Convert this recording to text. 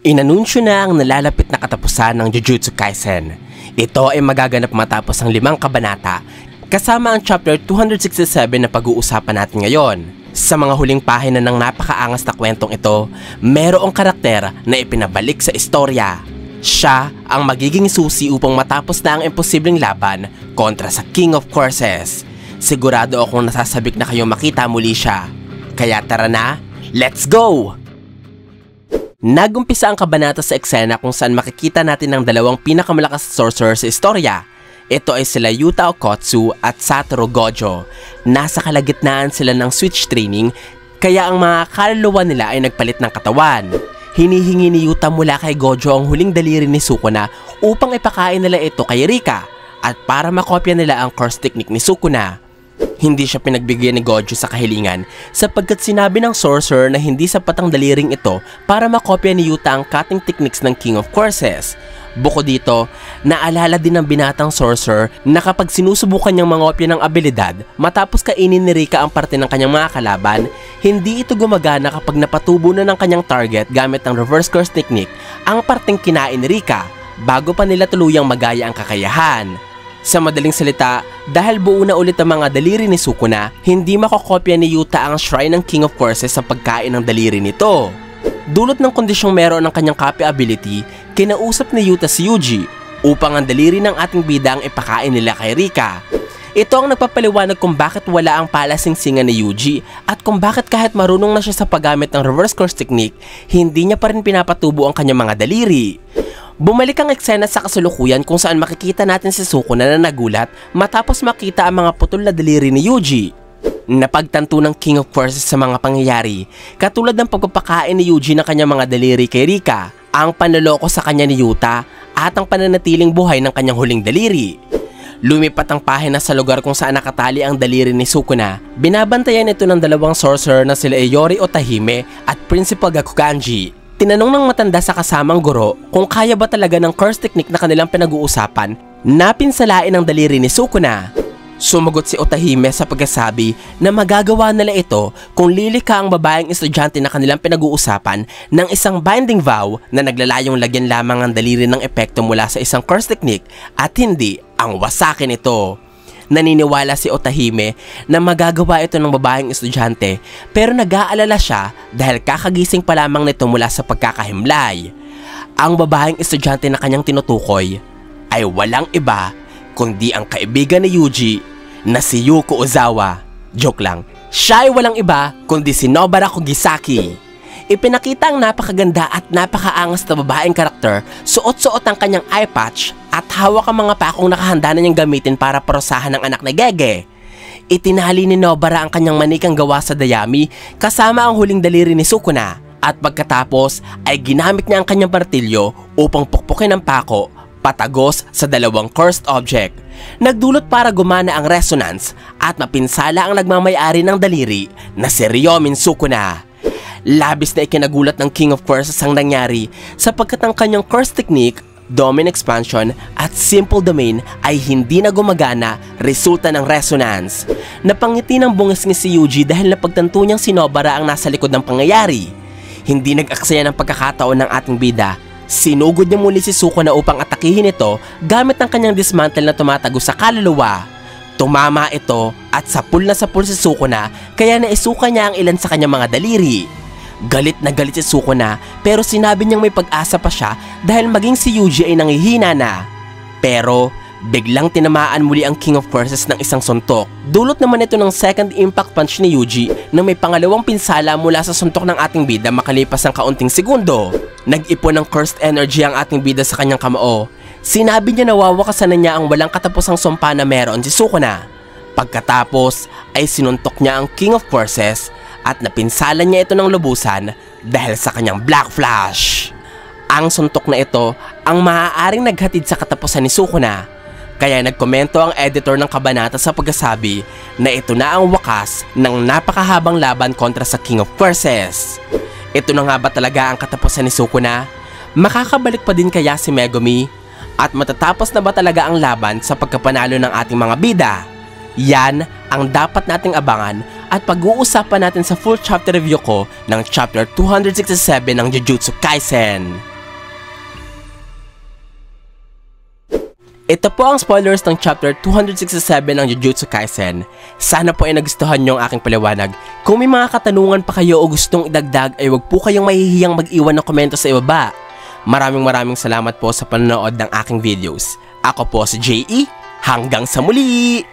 Inanunsyo na ang nalalapit na katapusan ng Jujutsu Kaisen. Ito ay magaganap matapos ang 5 kabanata, kasama ang chapter 267 na pag-uusapan natin ngayon. Sa mga huling pahina ng napakaangas na kwentong ito, merong karakter na ipinabalik sa istorya. Siya ang magiging susi upang matapos na ang imposibleng laban kontra sa King of Courses. Sigurado akong nasasabik na kayo makita muli siya. Kaya tara na, let's go! Nagumpisa ang kabanata sa eksena kung saan makikita natin ang dalawang pinakamalakas sorcerer sa istorya. Ito ay sila Yuta Okkotsu at Satoru Gojo. Nasa kalagitnaan sila ng switch training, kaya ang mga kaluluwa nila ay nagpalit ng katawan. Hinihingi ni Yuta mula kay Gojo ang huling daliri ni Sukuna upang ipakain nila ito kay Rika at para makopya nila ang curse technique ni Sukuna. Hindi siya pinagbigyan ni Gojo sa kahilingan sapagkat sinabi ng sorcerer na hindi sapat ang daliring ito para makopya ni Yuta ang cutting techniques ng King of Courses. Bukod dito, naalala din ng binatang sorcerer na kapag sinusubukan niyang mangopya ng abilidad matapos kainin ni Rika ang parte ng kanyang mga kalaban, hindi ito gumagana kapag napatubo na ng kanyang target gamit ang reverse curse technique ang parteng kinain ni Rika bago pa nila tuluyang magaya ang kakayahan. Sa madaling salita, dahil buo na ulit ang mga daliri ni Sukuna, hindi makokopya ni Yuta ang shrine ng King of Courses sa pagkain ng daliri nito. Dulot ng kondisyong meron ng kanyang copy ability, kinausap ni Yuta si Yuji upang ang daliri ng ating bida ang ipakain nila kay Rika. Ito ang nagpapaliwanag kung bakit wala ang palasingsingan ni Yuji at kung bakit kahit marunong na siya sa paggamit ng reverse curse technique, hindi niya pa rin pinapatubo ang kanyang mga daliri. Bumalik ang eksena sa kasalukuyan kung saan makikita natin si Sukuna na nagulat matapos makita ang mga putol na daliri ni Yuji. Napagtanto ng King of Courses sa mga pangyayari, katulad ng pagpapakain ni Yuji ng kanyang mga daliri kay Rika, ang panloloko sa kanya ni Yuta, at ang pananatiling buhay ng kanyang huling daliri. Lumipat ang pahina sa lugar kung saan nakatali ang daliri ni Sukuna. Binabantayan ito ng dalawang sorcerer na sila Iori Otahime at Principal Gakuganji. Tinanong ng matanda sa kasamang guro kung kaya ba talaga ng curse technique na kanilang pinag-uusapan na pinsalain ang daliri ni Sukuna. Sumagot si Otahime sa pagkasabi na magagawa nila ito kung lilikha ang babaeng estudyante na kanilang pinag-uusapan ng isang binding vow na naglalayong lagyan lamang ang daliri ng epekto mula sa isang curse technique at hindi ang wasakin ito. Naniniwala si Otahime na magagawa ito ng babaeng estudyante pero nag-aalala siya dahil kakagising pa lamang nito mula sa pagkakahimlay. Ang babaeng estudyante na kanyang tinutukoy ay walang iba kundi ang kaibigan ni Yuji na si Yuko Ozawa. Joke lang, siya ay walang iba kundi si Nobara Kugisaki. Ipinakita ang napakaganda at napakaangas na babaeng karakter, suot-suot ang kanyang eye patch at hawak ang mga pakong nakahanda na niyang gamitin para parosahan ng anak na Gege. Itinali ni Nobara ang kanyang manikang gawa sa dayami kasama ang huling daliri ni Sukuna at pagkatapos ay ginamit niya ang kanyang martilyo upang pukpukin ang pako patagos sa dalawang cursed object. Nagdulot para gumana ang resonance at mapinsala ang nagmamayari ng daliri na si Ryomin Sukuna. Labis na ikinagulat ng King of Courses ang nangyari sapagkat ang kanyang curse technique, domain expansion at simple domain ay hindi na gumagana resulta ng resonance. Napangiti ng bungis ni si Yuji dahil napagtanto niyang si Nobara ang nasa likod ng pangyayari. Hindi nag-aksaya ng pagkakataon ng ating bida. Sinugod niya muli si Sukuna upang atakihin ito gamit ang kanyang dismantle na tumatago sa kaluluwa. Tumama ito at sapul si Sukuna kaya naisuka niya ang ilan sa kanyang mga daliri. Galit na galit si Sukuna pero sinabi niyang may pag-asa pa siya dahil maging si Yuji ay nangihina na. Pero biglang tinamaan muli ang King of Courses ng isang suntok. Dulot naman ito ng second impact punch ni Yuji na may pangalawang pinsala mula sa suntok ng ating bida makalipas ng kaunting segundo. Nag-ipon ng cursed energy ang ating bida sa kanyang kamao. Sinabi niya na wawakasan na niya ang walang katapusang sumpa na meron si Sukuna. Pagkatapos ay sinuntok niya ang King of Courses at napinsalan niya ito ng lubusan dahil sa kanyang Black Flash. Ang suntok na ito ang maaaring naghatid sa katapusan ni Sukuna. Kaya nagkomento ang editor ng kabanata sa pagkasabi na ito na ang wakas ng napakahabang laban kontra sa King of Courses. Ito na nga ba talaga ang katapusan ni Sukuna? Makakabalik pa din kaya si Megumi? At matatapos na ba talaga ang laban sa pagkapanalo ng ating mga bida? Yan ang dapat nating abangan at pag-uusapan natin sa full chapter review ko ng chapter 267 ng Jujutsu Kaisen. Ito po ang spoilers ng chapter 267 ng Jujutsu Kaisen. Sana po ay nagustuhan nyo ang aking paliwanag. Kung may mga katanungan pa kayo o gustong idagdag ay wag po kayong mahihiyang mag-iwan ng komento sa ibaba. Maraming salamat po sa panonood ng aking videos. Ako po si J.E. Hanggang sa muli!